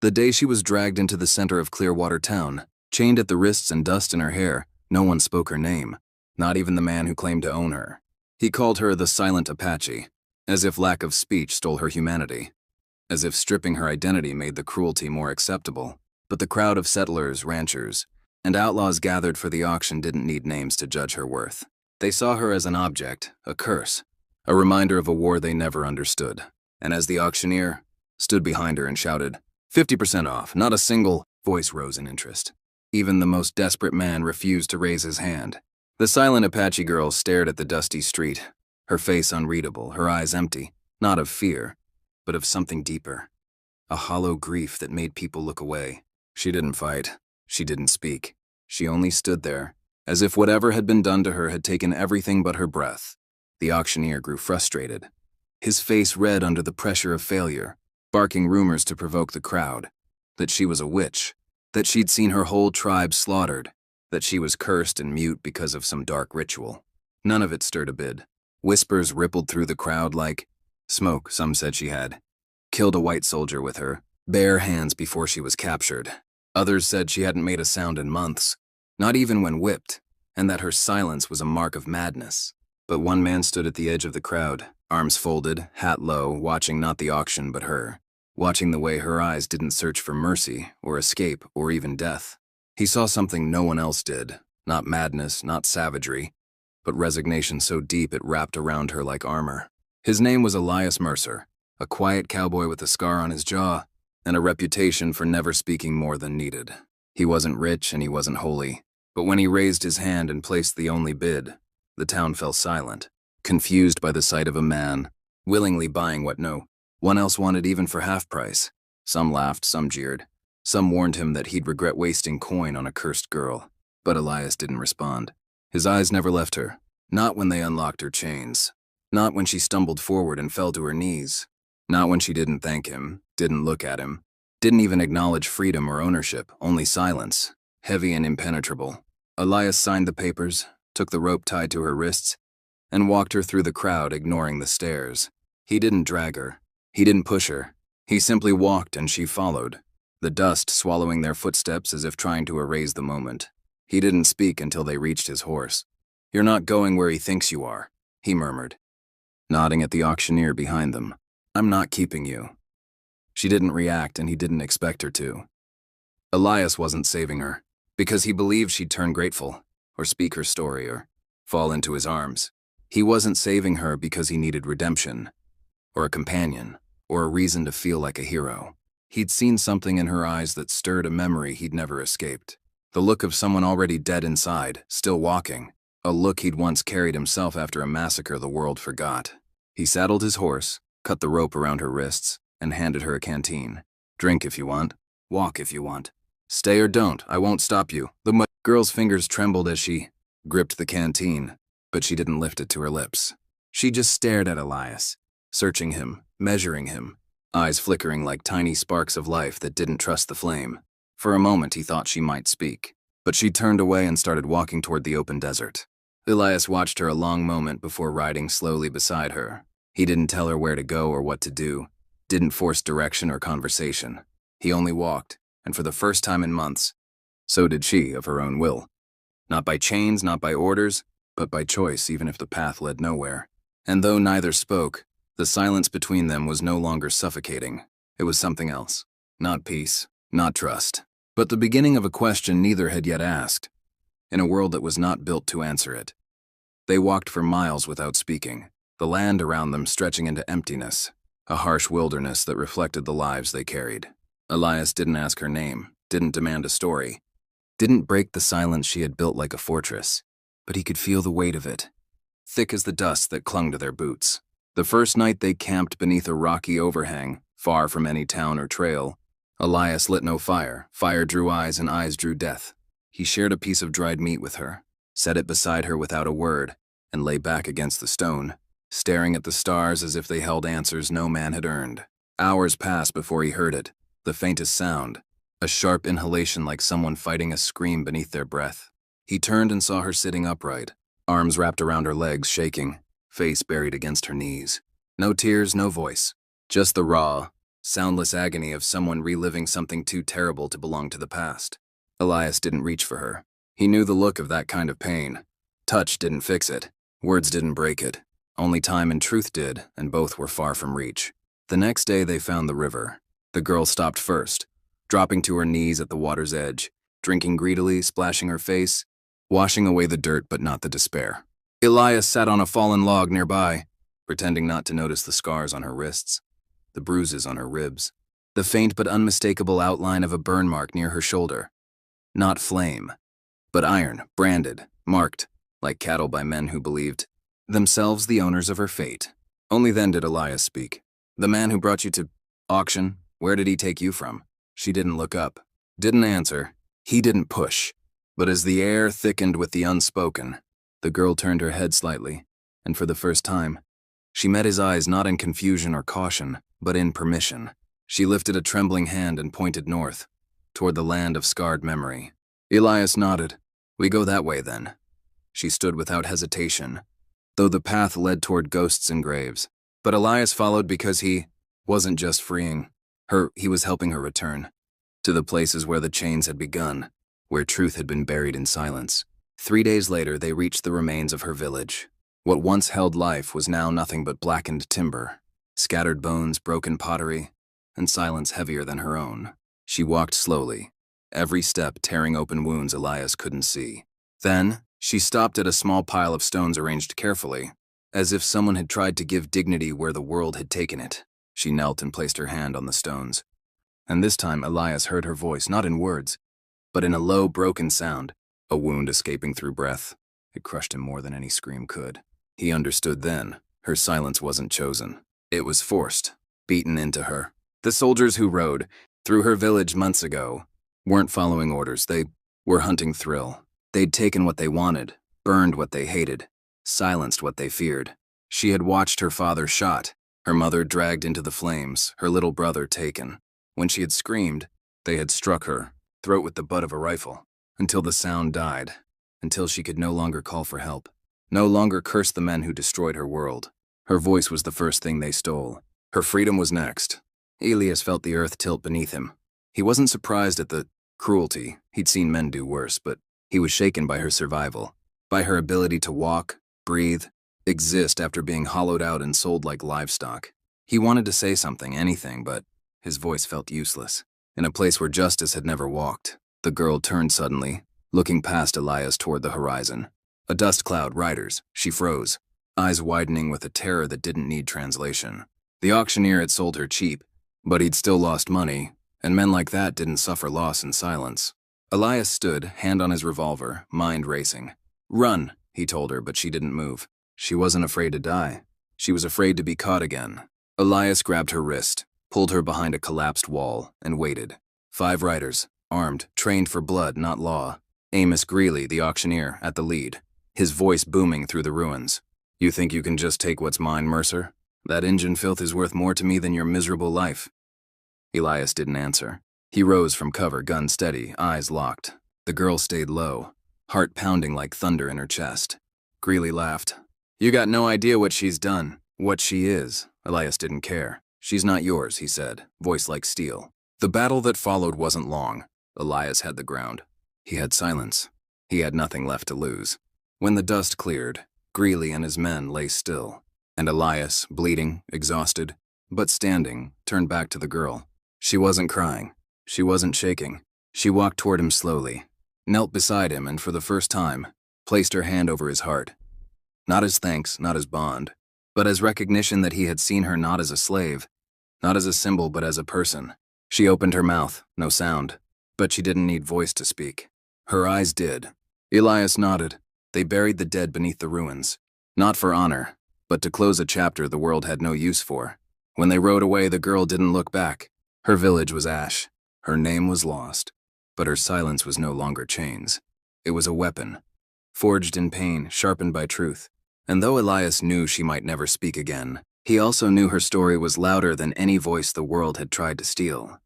The day she was dragged into the center of Clearwater town, chained at the wrists and dust in her hair, no one spoke her name, not even the man who claimed to own her. He called her the silent Apache, as if lack of speech stole her humanity, as if stripping her identity made the cruelty more acceptable. But the crowd of settlers, ranchers, and outlaws gathered for the auction didn't need names to judge her worth. They saw her as an object, a curse, a reminder of a war they never understood. And as the auctioneer stood behind her and shouted, 50% off, not a single voice rose in interest. Even the most desperate man refused to raise his hand. The silent Apache girl stared at the dusty street, her face unreadable, her eyes empty, not of fear, but of something deeper, a hollow grief that made people look away. She didn't fight. She didn't speak. She only stood there, as if whatever had been done to her had taken everything but her breath. The auctioneer grew frustrated, his face red under the pressure of failure, barking rumors to provoke the crowd, that she was a witch, that she'd seen her whole tribe slaughtered, that she was cursed and mute because of some dark ritual. None of it stirred a bid. Whispers rippled through the crowd like smoke. Some said she had killed a white soldier with her bare hands before she was captured. Others said she hadn't made a sound in months, not even when whipped, and that her silence was a mark of madness. But one man stood at the edge of the crowd, arms folded, hat low, watching not the auction but her, watching the way her eyes didn't search for mercy or escape or even death. He saw something no one else did, not madness, not savagery, but resignation so deep it wrapped around her like armor. His name was Elias Mercer, a quiet cowboy with a scar on his jaw and a reputation for never speaking more than needed. He wasn't rich and he wasn't holy, but when he raised his hand and placed the only bid, the town fell silent, confused by the sight of a man, willingly buying what no one else wanted even for half price. Some laughed, some jeered, some warned him that he'd regret wasting coin on a cursed girl. But Elias didn't respond. His eyes never left her, not when they unlocked her chains, not when she stumbled forward and fell to her knees, not when she didn't thank him, didn't look at him, didn't even acknowledge freedom or ownership, only silence, heavy and impenetrable. Elias signed the papers, took the rope tied to her wrists, and walked her through the crowd, ignoring the stares. He didn't drag her. He didn't push her. He simply walked and she followed, the dust swallowing their footsteps as if trying to erase the moment. He didn't speak until they reached his horse. "You're not going where he thinks you are," he murmured, nodding at the auctioneer behind them. "I'm not keeping you." She didn't react, and he didn't expect her to. Elias wasn't saving her, because he believed she'd turn grateful, or speak her story, or fall into his arms. He wasn't saving her because he needed redemption, or a companion, or a reason to feel like a hero. He'd seen something in her eyes that stirred a memory he'd never escaped. The look of someone already dead inside, still walking. A look he'd once carried himself after a massacre the world forgot. He saddled his horse, cut the rope around her wrists, and handed her a canteen. "Drink if you want. Walk if you want. Stay or don't, I won't stop you." The girl's fingers trembled as she gripped the canteen, but she didn't lift it to her lips. She just stared at Elias, searching him, measuring him, eyes flickering like tiny sparks of life that didn't trust the flame. For a moment he thought she might speak, but she turned away and started walking toward the open desert. Elias watched her a long moment before riding slowly beside her. He didn't tell her where to go or what to do, didn't force direction or conversation. He only walked, and for the first time in months, so did she of her own will. Not by chains, not by orders, but by choice, even if the path led nowhere. And though neither spoke, the silence between them was no longer suffocating. It was something else. Not peace, not trust, but the beginning of a question neither had yet asked, in a world that was not built to answer it. They walked for miles without speaking, the land around them stretching into emptiness, a harsh wilderness that reflected the lives they carried. Elias didn't ask her name, didn't demand a story, didn't break the silence she had built like a fortress, but he could feel the weight of it, thick as the dust that clung to their boots. The first night they camped beneath a rocky overhang, far from any town or trail. Elias lit no fire. Fire drew eyes and eyes drew death. He shared a piece of dried meat with her, set it beside her without a word, and lay back against the stone, staring at the stars as if they held answers no man had earned. Hours passed before he heard it, the faintest sound, a sharp inhalation like someone fighting a scream beneath their breath. He turned and saw her sitting upright, arms wrapped around her legs, shaking, face buried against her knees. No tears, no voice, just the raw, soundless agony of someone reliving something too terrible to belong to the past. Elias didn't reach for her. He knew the look of that kind of pain. Touch didn't fix it. Words didn't break it. Only time and truth did, and both were far from reach. The next day they found the river. The girl stopped first, dropping to her knees at the water's edge, drinking greedily, splashing her face, washing away the dirt but not the despair. Elias sat on a fallen log nearby, pretending not to notice the scars on her wrists, the bruises on her ribs, the faint but unmistakable outline of a burn mark near her shoulder. Not flame, but iron, branded, marked, like cattle by men who believed themselves the owners of her fate. Only then did Elias speak. "The man who brought you to auction, where did he take you from?" She didn't look up, didn't answer. He didn't push. But as the air thickened with the unspoken, the girl turned her head slightly, and for the first time, she met his eyes not in confusion or caution, but in permission. She lifted a trembling hand and pointed north, toward the land of scarred memory. Elias nodded. "We go that way, then." She stood without hesitation, though the path led toward ghosts and graves. But Elias followed because he wasn't just freeing her, he was helping her return to the places where the chains had begun, where truth had been buried in silence. 3 days later, they reached the remains of her village. What once held life was now nothing but blackened timber, scattered bones, broken pottery, and silence heavier than her own. She walked slowly, every step tearing open wounds Elias couldn't see. Then, she stopped at a small pile of stones arranged carefully, as if someone had tried to give dignity where the world had taken it. She knelt and placed her hand on the stones. And this time Elias heard her voice, not in words, but in a low, broken sound, a wound escaping through breath. It crushed him more than any scream could. He understood then. Her silence wasn't chosen. It was forced, beaten into her. The soldiers who rode through her village months ago weren't following orders. They were hunting thrill. They'd taken what they wanted, burned what they hated, silenced what they feared. She had watched her father shot, her mother dragged into the flames, her little brother taken. When she had screamed, they had struck her, throat with the butt of a rifle, until the sound died, until she could no longer call for help, no longer curse the men who destroyed her world. Her voice was the first thing they stole. Her freedom was next. Elias felt the earth tilt beneath him. He wasn't surprised at the cruelty. He'd seen men do worse, but he was shaken by her survival, by her ability to walk, breathe, exist after being hollowed out and sold like livestock. He wanted to say something, anything, but his voice felt useless. In a place where justice had never walked, the girl turned suddenly, looking past Elias toward the horizon. A dust cloud, riders. She froze, eyes widening with a terror that didn't need translation. The auctioneer had sold her cheap, but he'd still lost money, and men like that didn't suffer loss in silence. Elias stood, hand on his revolver, mind racing. "Run," he told her, but she didn't move. She wasn't afraid to die. She was afraid to be caught again. Elias grabbed her wrist, pulled her behind a collapsed wall, and waited. 5 riders, armed, trained for blood, not law. Amos Greeley, the auctioneer, at the lead, his voice booming through the ruins. "You think you can just take what's mine, Mercer? That engine filth is worth more to me than your miserable life." Elias didn't answer. He rose from cover, gun steady, eyes locked. The girl stayed low, heart pounding like thunder in her chest. Greeley laughed. "You got no idea what she's done, what she is." Elias didn't care. "She's not yours," he said, voice like steel. The battle that followed wasn't long. Elias had the ground. He had silence. He had nothing left to lose. When the dust cleared, Greeley and his men lay still, and Elias, bleeding, exhausted, but standing, turned back to the girl. She wasn't crying. She wasn't shaking. She walked toward him slowly, knelt beside him, and for the first time, placed her hand over his heart. Not as thanks, not as bond, but as recognition that he had seen her not as a slave, not as a symbol, but as a person. She opened her mouth, no sound, but she didn't need voice to speak. Her eyes did. Elias nodded. They buried the dead beneath the ruins, not for honor, but to close a chapter the world had no use for. When they rode away, the girl didn't look back. Her village was ash. Her name was lost, but her silence was no longer chains. It was a weapon, forged in pain, sharpened by truth. And though Elias knew she might never speak again, he also knew her story was louder than any voice the world had tried to steal.